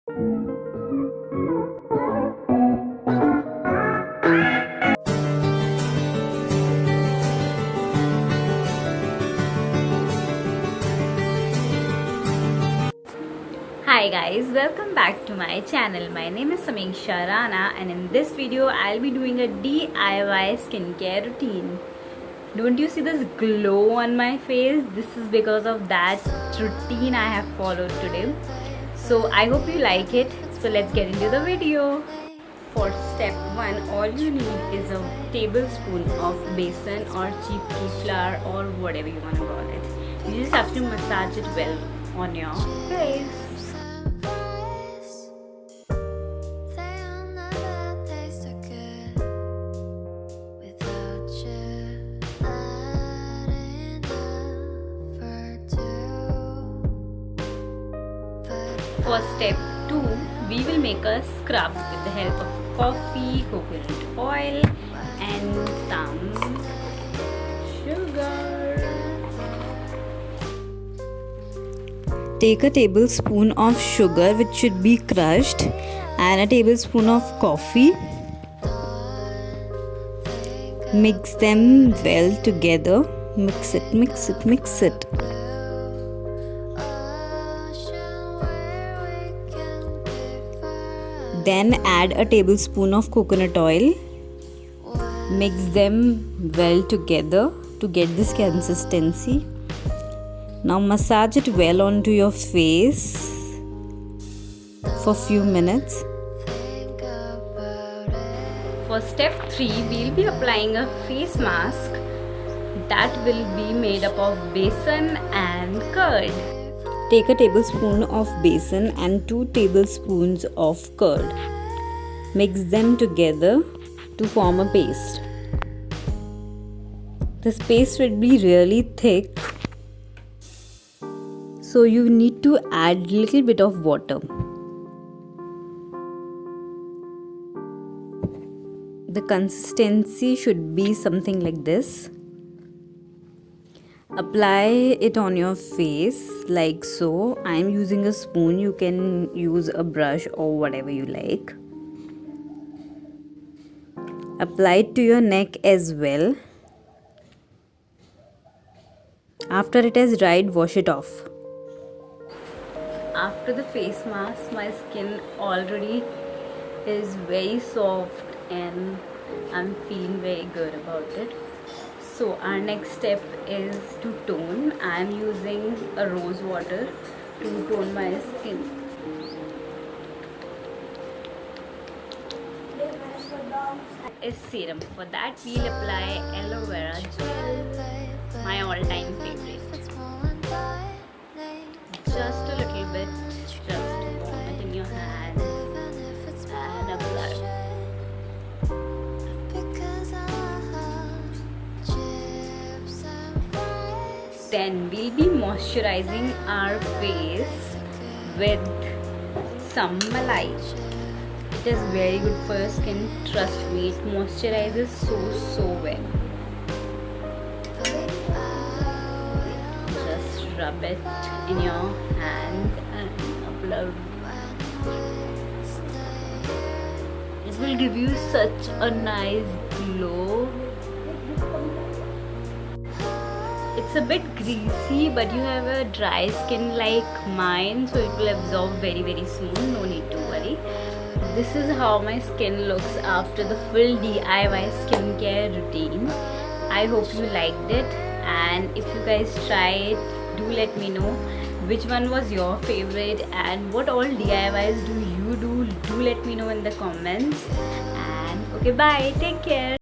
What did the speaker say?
Hi guys, welcome back to my channel. My name is Samiksha Rana, and in this video I'll be doing a DIY skincare routine. Don't you see this glow on my face? This is because of that routine I have followed today. So I hope you like it. So let's get into the video. For step 1, all you need is a tablespoon of besan or chickpea flour or whatever you want to call it. You just have to massage it well on your face. For step 2, we will make a scrub with the help of coffee, coconut oil and some sugar. Take a tablespoon of sugar, which should be crushed, and a tablespoon of coffee. Mix them well together. Mix it, mix it, mix it. Then add a tablespoon of coconut oil. Mix them well together to get this consistency. Now massage it well onto your face for few minutes. For step 3, we'll be applying a face mask that will be made up of besan and curd. Take a tablespoon of besan and 2 tablespoons of curd. Mix them together to form a paste. This paste should be really thick, so you need to add little bit of water. The consistency should be something like this. Apply it on your face like so. I am using a spoon. You can use a brush or whatever you like. Apply it to your neck as well. After it has dried, wash it off. After the face mask, my skin already is very soft and I'm feeling very good about it. So our next step is to tone. I am using a rose water to tone my skin. Is serum. For that we'll apply aloe vera gel, my all-time favorite. Just a little bit, just to warm it in your hands and apply. Then we'll be moisturizing our face with some malai. It is very good for your skin, trust me, it moisturizes so well. Just rub it in your hands and apply. It will give you such a nice glow. It's a bit greasy, but you have a dry skin like mine, so it will absorb very soon. No need to worry. This is how my skin looks after the full DIY skincare routine. I hope you liked it, and if you guys try it, do let me know which one was your favorite and what all DIYs do you do. Do let me know in the comments. And okay, bye, take care.